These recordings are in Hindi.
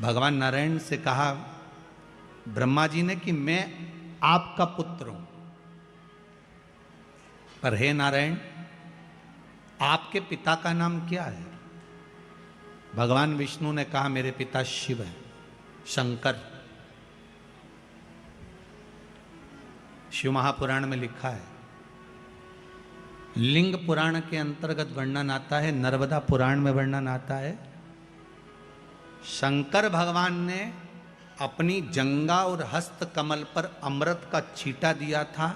भगवान नारायण से कहा ब्रह्मा जी ने कि मैं आपका पुत्र हूं, पर हे नारायण आपके पिता का नाम क्या है? भगवान विष्णु ने कहा मेरे पिता शिव हैं, शंकर। शिव महापुराण में लिखा है, लिंग पुराण के अंतर्गत वर्णन आता है, नर्मदा पुराण में वर्णन आता है, शंकर भगवान ने अपनी जंगा और हस्त कमल पर अमृत का छींटा दिया था।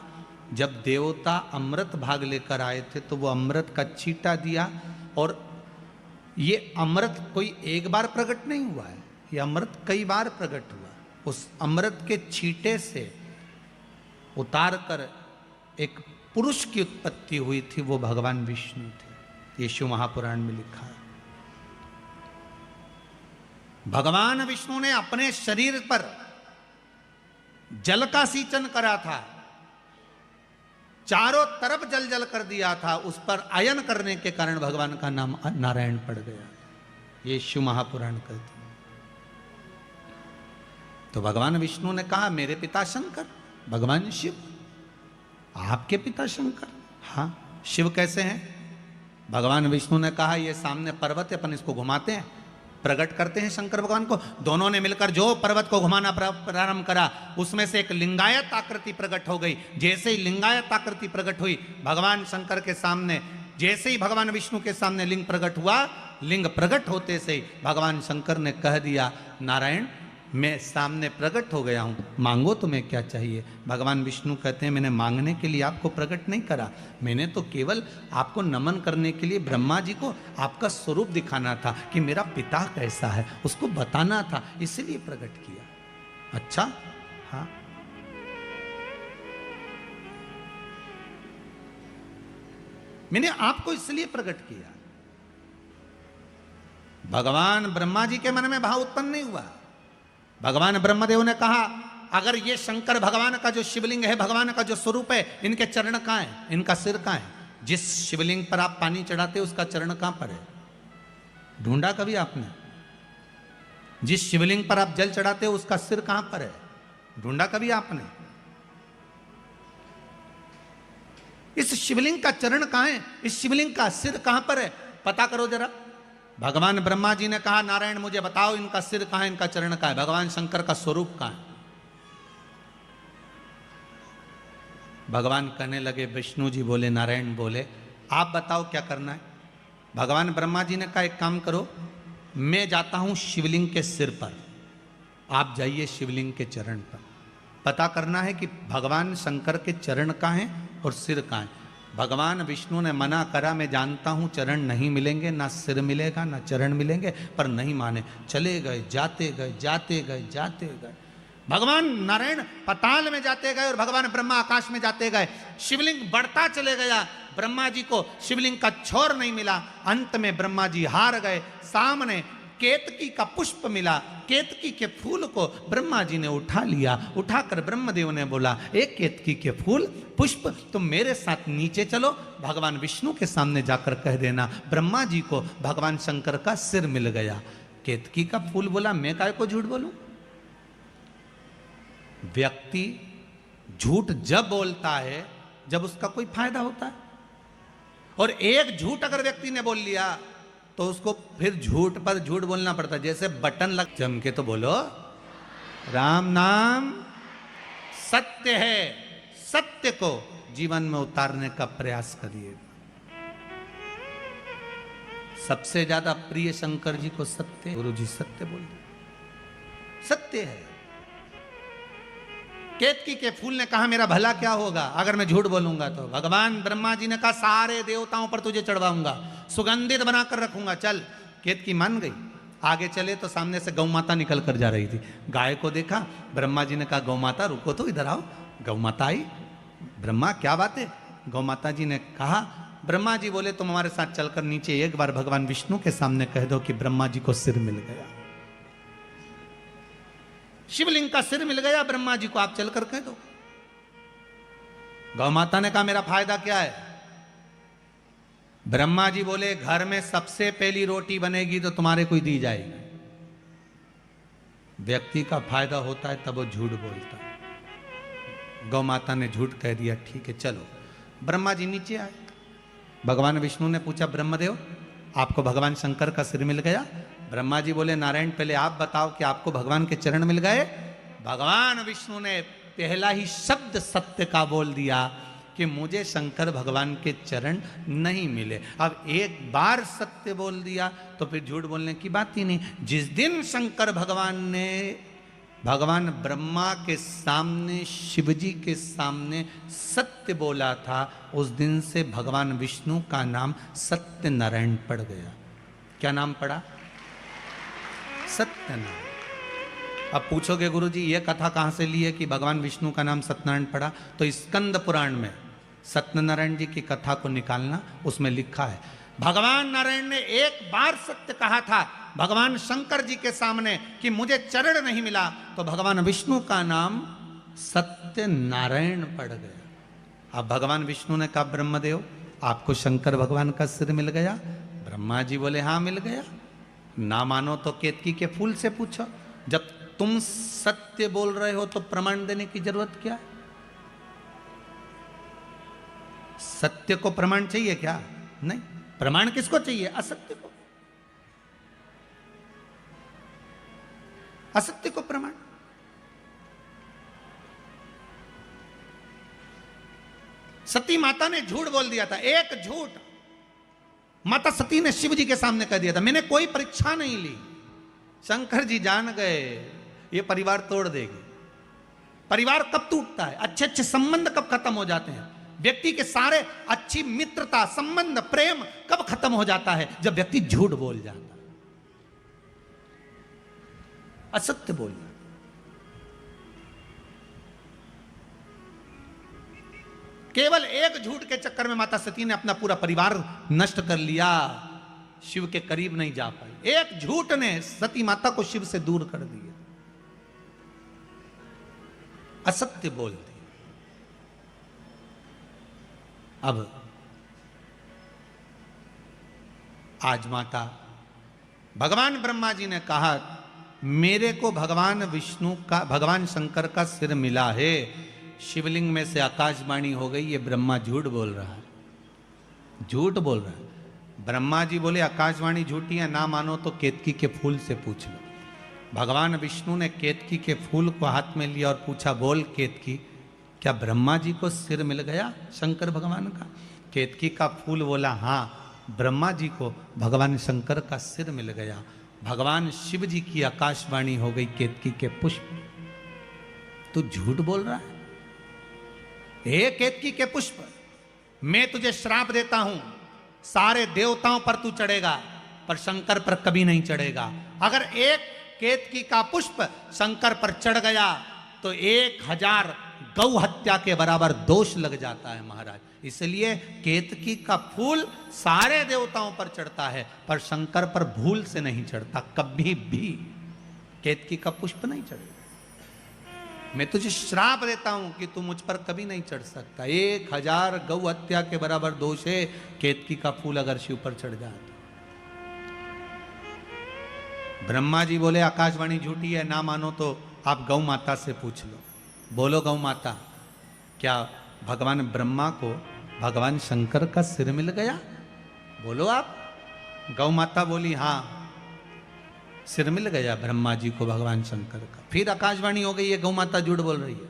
जब देवता अमृत भाग लेकर आए थे तो वो अमृत का छींटा दिया, और ये अमृत कोई एक बार प्रकट नहीं हुआ है, ये अमृत कई बार प्रकट हुआ। उस अमृत के छींटे से उतार कर एक पुरुष की उत्पत्ति हुई थी, वो भगवान विष्णु थे। ये शिव महापुराण में लिखा है। भगवान विष्णु ने अपने शरीर पर जल का सींचन करा था, चारों तरफ जल जल कर दिया था, उस पर आयन करने के कारण भगवान का नाम नारायण पड़ गया। ये शिव महापुराण कहते हैं। तो भगवान विष्णु ने कहा मेरे पिता शंकर, भगवान शिव। आपके पिता शंकर? हाँ। शिव कैसे हैं? भगवान विष्णु ने कहा ये सामने पर्वत है, अपन इसको घुमाते हैं, प्रकट करते हैं शंकर भगवान को। दोनों ने मिलकर जो पर्वत को घुमाना प्रारंभ करा, उसमें से एक लिंगायत आकृति प्रकट हो गई। जैसे ही लिंगायत आकृति प्रकट हुई, भगवान शंकर के सामने, जैसे ही भगवान विष्णु के सामने लिंग प्रकट हुआ, लिंग प्रकट होते से ही भगवान शंकर ने कह दिया नारायण मैं सामने प्रकट हो गया हूं, मांगो तुम्हें क्या चाहिए। भगवान विष्णु कहते हैं मैंने मांगने के लिए आपको प्रकट नहीं करा, मैंने तो केवल आपको नमन करने के लिए ब्रह्मा जी को आपका स्वरूप दिखाना था कि मेरा पिता कैसा है, उसको बताना था, इसलिए प्रकट किया। अच्छा, हाँ। मैंने आपको इसलिए प्रकट किया। भगवान ब्रह्मा जी के मन में भाव उत्पन्न नहीं हुआ। भगवान ब्रह्मदेव ने कहा अगर ये शंकर भगवान का जो शिवलिंग है, भगवान का जो स्वरूप है, इनके चरण कहां है, इनका सिर कहां है? जिस शिवलिंग पर आप पानी चढ़ाते हो उसका चरण कहां पर है? ढूंढा कभी आपने? जिस शिवलिंग पर आप जल चढ़ाते हो उसका सिर कहां पर है? ढूंढा कभी आपने? इस शिवलिंग का चरण कहां है, इस शिवलिंग का सिर कहां पर है, पता करो जरा। भगवान ब्रह्मा जी ने कहा नारायण मुझे बताओ इनका सिर कहां है, इनका चरण कहां है, भगवान शंकर का स्वरूप कहां है? भगवान कहने लगे, विष्णु जी बोले, नारायण बोले आप बताओ क्या करना है। भगवान ब्रह्मा जी ने कहा एक काम करो, मैं जाता हूं शिवलिंग के सिर पर, आप जाइए शिवलिंग के चरण पर। पता करना है कि भगवान शंकर के चरण कहां हैं और सिर कहां है। भगवान विष्णु ने मना करा, मैं जानता हूं चरण नहीं मिलेंगे, ना सिर मिलेगा ना चरण मिलेंगे, पर नहीं माने, चले गए, जाते गए, जाते गए, जाते गए। भगवान नारायण पाताल में जाते गए और भगवान ब्रह्मा आकाश में जाते गए। शिवलिंग बढ़ता चले गया, ब्रह्मा जी को शिवलिंग का छोर नहीं मिला। अंत में ब्रह्मा जी हार गए। सामने केतकी का पुष्प मिला, केतकी के फूल को ब्रह्मा जी ने उठा लिया। उठाकर ब्रह्मदेव ने बोला एक केतकी के फूल पुष्प तुम मेरे साथ नीचे चलो, भगवान विष्णु के सामने जाकर कह देना ब्रह्मा जी को भगवान शंकर का सिर मिल गया। केतकी का फूल बोला मैं काय को झूठ बोलूं। व्यक्ति झूठ जब बोलता है जब उसका कोई फायदा होता है, और एक झूठ अगर व्यक्ति ने बोल लिया तो उसको फिर झूठ पर झूठ बोलना पड़ता है। जैसे बटन लग, जम के तो बोलो राम नाम सत्य है, सत्य को जीवन में उतारने का प्रयास करिए। सबसे ज्यादा प्रिय शंकर जी को सत्य, गुरु जी सत्य बोलिए, सत्य है। केतकी के फूल ने कहा मेरा भला क्या होगा अगर मैं झूठ बोलूंगा तो। भगवान ब्रह्मा जी ने कहा सारे देवताओं पर तुझे चढ़वाऊंगा, सुगंधित बनाकर रखूंगा, चल। केतकी मान गई। आगे चले तो सामने से गौ माता निकल कर जा रही थी। गाय को देखा, ब्रह्मा जी ने कहा गौ माता रुको तो, इधर आओ। गौ माता आई। ब्रह्मा क्या बात है? गौ माता जी ने कहा, ब्रह्मा जी बोले तुम हमारे साथ चलकर नीचे एक बार भगवान विष्णु के सामने कह दो कि ब्रह्मा जी को सिर मिल गया, शिवलिंग का सिर मिल गया ब्रह्मा जी को, आप चलकर कह दो। गौ माता ने कहा मेरा फायदा क्या है? ब्रह्मा जी बोले घर में सबसे पहली रोटी बनेगी तो तुम्हारे को ही दी जाएगी। व्यक्ति का फायदा होता है तब वो झूठ बोलता है। गौ माता ने झूठ कह दिया, ठीक है चलो। ब्रह्मा जी नीचे आए। भगवान विष्णु ने पूछा, ब्रह्मदेव आपको भगवान शंकर का सिर मिल गया? ब्रह्मा जी बोले, नारायण पहले आप बताओ कि आपको भगवान के चरण मिल गए? भगवान विष्णु ने पहला ही शब्द सत्य का बोल दिया कि मुझे शंकर भगवान के चरण नहीं मिले। अब एक बार सत्य बोल दिया तो फिर झूठ बोलने की बात ही नहीं। जिस दिन शंकर भगवान ने भगवान ब्रह्मा के सामने, शिव जी के सामने सत्य बोला था, उस दिन से भगवान विष्णु का नाम सत्यनारायण पड़ गया। क्या नाम पड़ा? सत्यनारायण। अब पूछोगे गुरुजी ये कथा कहाँ से ली है कि भगवान विष्णु का नाम सत्यनारायण पड़ा? तो स्कंद पुराण में सत्यनारायण जी की कथा को निकालना, उसमें लिखा है भगवान नारायण ने एक बार सत्य कहा था भगवान शंकर जी के सामने कि मुझे चरण नहीं मिला, तो भगवान विष्णु का नाम सत्यनारायण पड़ गया। अब भगवान विष्णु ने कहा, ब्रह्मदेव आपको शंकर भगवान का सिर मिल गया? ब्रह्मा जी बोले, हाँ मिल गया। ना मानो तो केतकी के फूल से पूछो। जब तुम सत्य बोल रहे हो तो प्रमाण देने की जरूरत क्या? सत्य को प्रमाण चाहिए क्या? नहीं। प्रमाण किसको चाहिए? असत्य को। असत्य को प्रमाण। सती माता ने झूठ बोल दिया था, एक झूठ माता सती ने शिव जी के सामने कह दिया था, मैंने कोई परीक्षा नहीं ली। शंकर जी जान गए ये परिवार तोड़ देगी। परिवार कब टूटता है? अच्छे अच्छे संबंध कब खत्म हो जाते हैं? व्यक्ति के सारे अच्छी मित्रता, संबंध, प्रेम कब खत्म हो जाता है? जब व्यक्ति झूठ बोल जाता है, असत्य बोलना। केवल एक झूठ के चक्कर में माता सती ने अपना पूरा परिवार नष्ट कर लिया, शिव के करीब नहीं जा पाई। एक झूठ ने सती माता को शिव से दूर कर दिया, असत्य बोल दी। अब आज माता भगवान ब्रह्मा जी ने कहा, मेरे को भगवान विष्णु का, भगवान शंकर का सिर मिला है। शिवलिंग में से आकाशवाणी हो गई, ये ब्रह्मा झूठ बोल रहा है, झूठ बोल रहा है। ब्रह्मा जी बोले, आकाशवाणी झूठी है, ना मानो तो केतकी के फूल से पूछ लो। भगवान विष्णु ने केतकी के फूल को हाथ में लिया और पूछा, बोल केतकी, क्या ब्रह्मा जी को सिर मिल गया शंकर भगवान का? केतकी का फूल बोला, हाँ ब्रह्मा जी को भगवान शंकर का सिर मिल गया। भगवान शिव जी की आकाशवाणी हो गई, केतकी के पुष्प। तू झूठ बोल रहा है? हे केतकी के पुष्प, मैं तुझे श्राप देता हूं, सारे देवताओं पर तू चढ़ेगा पर शंकर पर कभी नहीं चढ़ेगा। अगर एक केतकी का पुष्प शंकर पर चढ़ गया तो 1000 गौ हत्या के बराबर दोष लग जाता है महाराज। इसलिए केतकी का फूल सारे देवताओं पर चढ़ता है पर शंकर पर भूल से नहीं चढ़ता, कभी भी केतकी का पुष्प नहीं चढ़ेगा। मैं तुझे श्राप देता हूं कि तू मुझ पर कभी नहीं चढ़ सकता। 1000 गौ हत्या के बराबर दोष है केतकी का फूल अगर शिव पर चढ़ जाए तो। ब्रह्मा जी बोले, आकाशवाणी झूठी है, ना मानो तो आप गौ माता से पूछ लो। बोलो गौ माता, क्या भगवान ब्रह्मा को भगवान शंकर का सिर मिल गया? बोलो आप। गौ माता बोली, हाँ सिर मिल गया ब्रह्मा जी को भगवान शंकर का। फिर आकाशवाणी हो गई, ये गौ माता झूठ बोल रही है।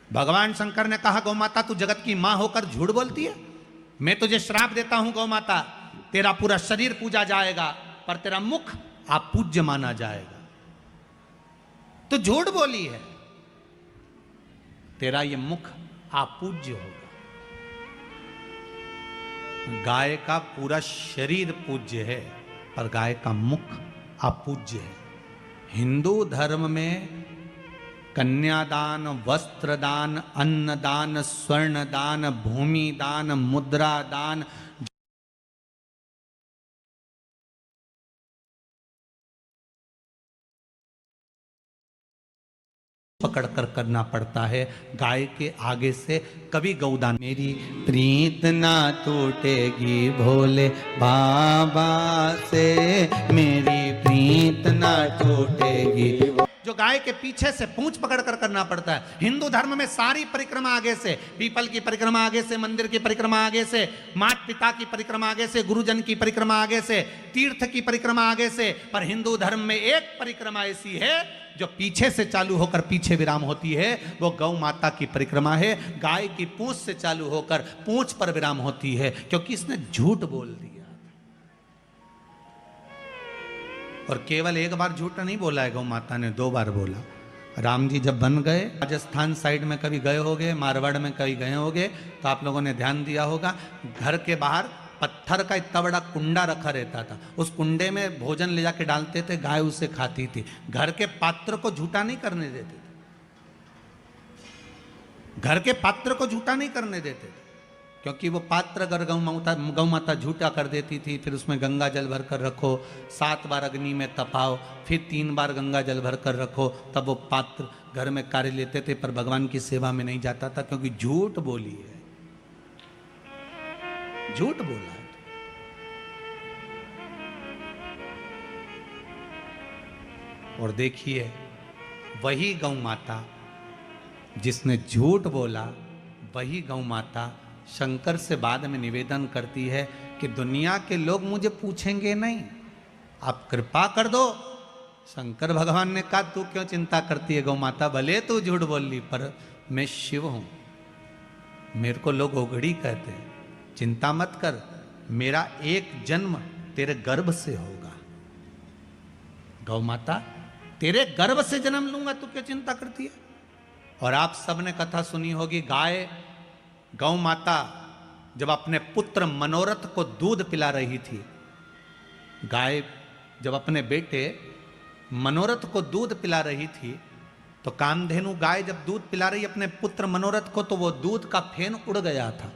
भगवान शंकर ने कहा, गौ माता तू जगत की मां होकर झूठ बोलती है? मैं तुझे श्राप देता हूं गौ माता, तेरा पूरा शरीर पूजा जाएगा पर तेरा मुख अपूज्य माना जाएगा। तो झूठ बोली है, तेरा ये मुख अपूज्य होगा। गाय का पूरा शरीर पूज्य है पर गाय का मुख अपूज्य है। हिंदू धर्म में कन्यादान, वस्त्रदान, अन्नदान, स्वर्णदान, भूमि दान, मुद्रा दान, पकड़ कर करना पड़ता है। गाय के आगे से कभी गौदान। मेरी प्रीत ना टूटेगी भोले बाबा से, मेरी प्रीत नीत ना टूटेगी। जो गाय के पीछे से पूंछ पकड़ कर करना पड़ता है। हिंदू धर्म में सारी परिक्रमा आगे से, पीपल की परिक्रमा आगे से, मंदिर की परिक्रमा आगे से, माता पिता की परिक्रमा आगे से, गुरुजन की परिक्रमा आगे से, तीर्थ की परिक्रमा आगे से। पर हिंदू धर्म में एक परिक्रमा ऐसी है जो पीछे से चालू होकर पीछे विराम होती है, वो गौ माता की परिक्रमा है। गाय की पूंछ से चालू होकर पूंछ पर विराम होती है, क्योंकि इसने झूठ बोल दिया। और केवल एक बार झूठ नहीं बोला है गौ माता ने, 2 बार बोला। राम जी जब बन गए, राजस्थान साइड में कभी गए होगे, मारवाड़ में कभी गए होगे, तो आप लोगों ने ध्यान दिया होगा, घर के बाहर पत्थर का इतना बड़ा कुंडा रखा रहता था। उस कुंडे में भोजन ले जाके डालते थे, गाय उसे खाती थी। घर के पात्र को झूठा नहीं करने देते थे, घर के पात्र को झूठा नहीं करने देते थे, क्योंकि वो पात्र अगर गौ माता झूठा कर देती थी, फिर उसमें गंगा जल भर कर रखो, 7 बार अग्नि में तपाओ, फिर 3 बार गंगा जल भर कर रखो, तब वो पात्र घर में कार्य लेते थे, पर भगवान की सेवा में नहीं जाता था, क्योंकि झूठ बोली है, झूठ बोला है। और देखिए, वही गौ माता जिसने झूठ बोला, वही गौ माता शंकर से बाद में निवेदन करती है कि दुनिया के लोग मुझे पूछेंगे नहीं, आप कृपा कर दो। शंकर भगवान ने कहा, तू क्यों चिंता करती है गौ माता, भले तू झूठ बोल ली, पर मैं शिव हूं, मेरे को लोग ओघड़ी कहते हैं, चिंता मत कर, मेरा एक जन्म तेरे गर्भ से होगा। गौ माता, तेरे गर्भ से जन्म लूंगा, तू क्यों चिंता करती है। और आप सबने कथा सुनी होगी, गौ माता जब अपने पुत्र मनोरथ को दूध पिला रही थी, गाय जब अपने बेटे मनोरथ को दूध पिला रही थी, तो कामधेनु गाय जब दूध पिला रही अपने पुत्र मनोरथ को, तो वो दूध का फेन उड़ गया था,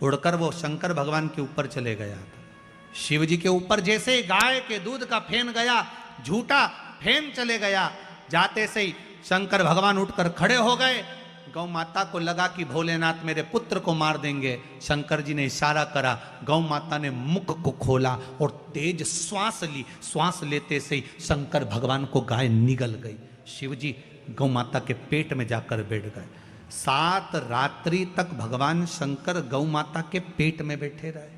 उड़कर वो शंकर भगवान के ऊपर चले गया था। शिव जी के ऊपर जैसे ही गाय के दूध का फेन गया, झूठा फेन चले गया, जाते से ही शंकर भगवान उठकर खड़े हो गए। गौ माता को लगा कि भोलेनाथ मेरे पुत्र को मार देंगे। शंकर जी ने इशारा करा, गौ माता ने मुख को खोला और तेज श्वास ली। श्वास लेते से ही शंकर भगवान को गाय निगल गई। शिव जी गौ माता के पेट में जाकर बैठ गए। 7 रात्रि तक भगवान शंकर गौ माता के पेट में बैठे रहे।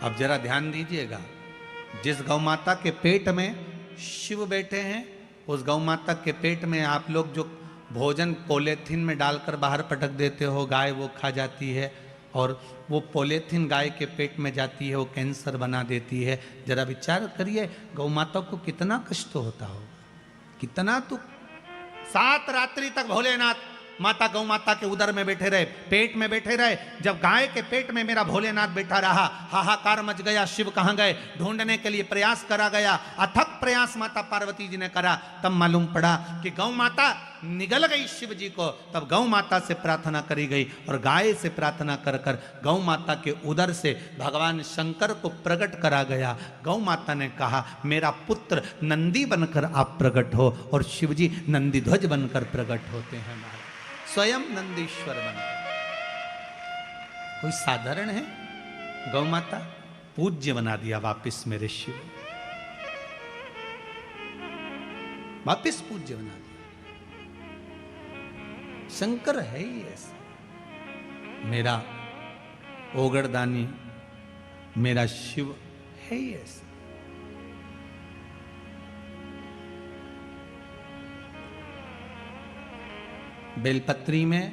अब जरा ध्यान दीजिएगा, जिस गौ माता के पेट में शिव बैठे हैं, उस गौ माता के पेट में आप लोग जो भोजन पॉलीथीन में डालकर बाहर पटक देते हो, गाय वो खा जाती है, और वो पॉलीथीन गाय के पेट में जाती है, वो कैंसर बना देती है। जरा विचार करिए, गौ माता को कितना कष्ट होता होगा, कितना। तो 7 रात्रि तक भोलेनाथ माता गौ माता के उदर में बैठे रहे, पेट में बैठे रहे। जब गाय के पेट में मेरा भोलेनाथ बैठा रहा, हाहाकार मच गया, शिव कहाँ गए ढूंढने के लिए प्रयास करा गया। अथक प्रयास माता पार्वती जी ने करा, तब मालूम पड़ा कि गौ माता निगल गई शिव जी को। तब गौ माता से प्रार्थना करी गई, और गाय से प्रार्थना कर कर गौ माता के उदर से भगवान शंकर को प्रकट करा गया। गौ माता ने कहा, मेरा पुत्र नंदी बनकर आप प्रकट हो, और शिव जी नंदी ध्वज बनकर प्रकट होते हैं, स्वयं नंदीश्वर बनकर। कोई साधारण है? गौ माता पूज्य बना दिया वापिस मेरे शिव, वापिस पूज्य बना दिया। शंकर है ही ऐसा, मेरा ओगड़दानी, मेरा शिव है ही ऐसा। बेलपत्री में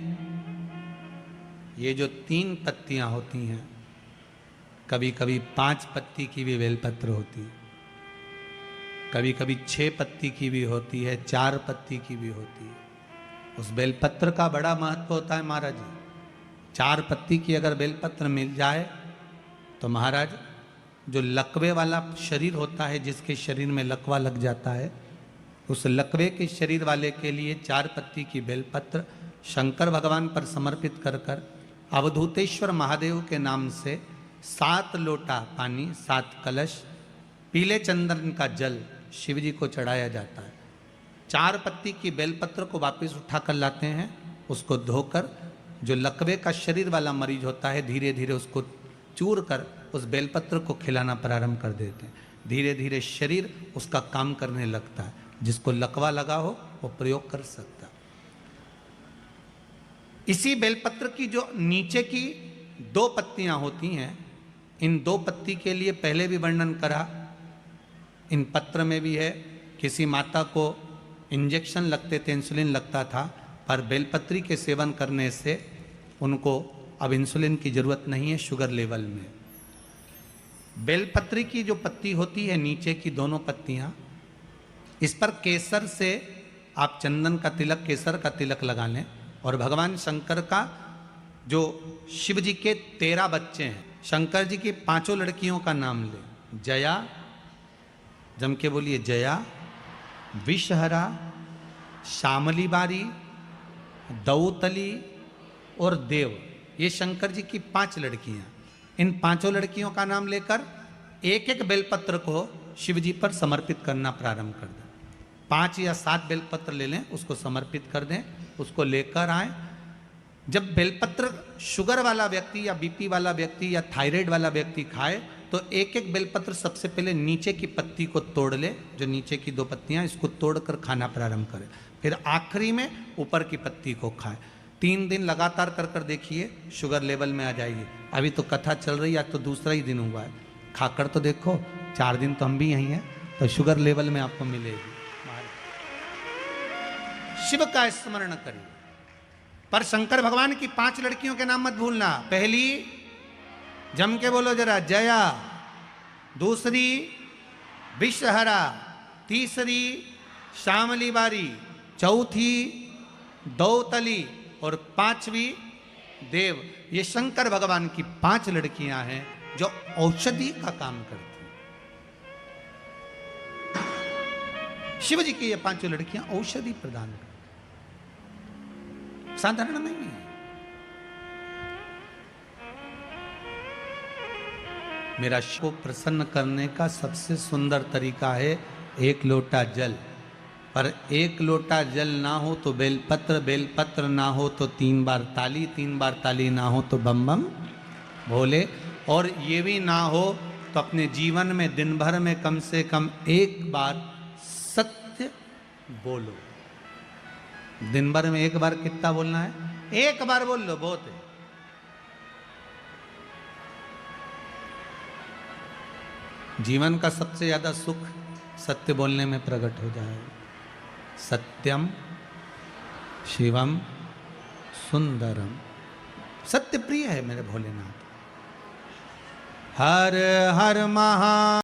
ये जो 3 पत्तियां होती हैं, कभी कभी 5 पत्ती की भी बेलपत्र होती है, कभी कभी 6 पत्ती की भी होती है, 4 पत्ती की भी होती है। उस बेलपत्र का बड़ा महत्व होता है महाराज जी। 4 पत्ती की अगर बेलपत्र मिल जाए तो महाराज, जो लकवे वाला शरीर होता है, जिसके शरीर में लकवा लग जाता है, उस लकवे के शरीर वाले के लिए 4 पत्ती की बेलपत्र शंकर भगवान पर समर्पित कर कर अवधूतेश्वर महादेव के नाम से 7 लोटा पानी, 7 कलश, पीले चंदन का जल शिव जी को चढ़ाया जाता है। 4 पत्ती की बेलपत्र को वापस उठा कर लाते हैं, उसको धोकर जो लकवे का शरीर वाला मरीज होता है, धीरे धीरे उसको चूर कर उस बेलपत्र को खिलाना प्रारंभ कर देते हैं। धीरे धीरे शरीर उसका काम करने लगता है। जिसको लकवा लगा हो वो प्रयोग कर सकता है। इसी बेलपत्र की जो नीचे की 2 पत्तियां होती हैं, इन 2 पत्ती के लिए पहले भी वर्णन करा, इन पत्र में भी है। किसी माता को इंजेक्शन लगते थे, इंसुलिन लगता था, पर बेलपत्री के सेवन करने से उनको अब इंसुलिन की जरूरत नहीं है शुगर लेवल में। बेलपत्री की जो पत्ती होती है नीचे की दोनों पत्तियां, इस पर केसर से आप चंदन का तिलक, केसर का तिलक लगा लें। और भगवान शंकर का जो शिव जी के 13 बच्चे हैं, शंकर जी की 5 लड़कियों का नाम ले। जया, जम के बोलिए जया, विषहरा, श्यामली बारी, दौतली और देव। ये शंकर जी की 5 लड़कियां। इन 5 लड़कियों का नाम लेकर एक एक बेलपत्र को शिव जी पर समर्पित करना प्रारंभ कर दें। 5 या 7 बेलपत्र ले लें, उसको समर्पित कर दें, उसको लेकर आए। जब बेलपत्र शुगर वाला व्यक्ति या बीपी वाला व्यक्ति या थायराइड वाला व्यक्ति खाए तो एक एक बेलपत्र सबसे पहले नीचे की पत्ती को तोड़ ले, जो नीचे की 2 पत्तियां, इसको तोड़कर खाना प्रारंभ करे। फिर आखिरी में ऊपर की पत्ती को खाए। 3 दिन लगातार कर कर देखिए, शुगर लेवल में आ जाएगी। अभी तो कथा चल रही है, आज तो दूसरा ही दिन हुआ है। खाकर तो देखो, 4 दिन तो हम भी यहीं हैं, तो शुगर लेवल में आपको मिलेगी। शिव का स्मरण करिए। पर शंकर भगवान की 5 लड़कियों के नाम मत भूलना। पहली, जम के बोलो जरा, जया। दूसरी, विषहरा। तीसरी, श्यामली बारी। चौथी, दौतली। और 5वीं, देव। ये शंकर भगवान की 5 लड़कियां हैं जो औषधि का काम करती हैं। शिव जी की ये 5 लड़कियां औषधि प्रदान करती, साधारण नहीं है। मेरा शिव को प्रसन्न करने का सबसे सुंदर तरीका है 1 लोटा जल। पर 1 लोटा जल ना हो तो बेलपत्र, बेलपत्र ना हो तो 3 बार ताली, 3 बार ताली ना हो तो बम बम भोले। और ये भी ना हो तो अपने जीवन में दिन भर में कम से कम 1 बार सत्य बोलो। दिन भर में 1 बार कितना बोलना है? 1 बार बोल लो, बहुत है। जीवन का सबसे ज्यादा सुख सत्य बोलने में प्रकट हो जाएगा। सत्यम शिवम सुंदरम। सत्य प्रिय है मेरे भोलेनाथ। हर हर महा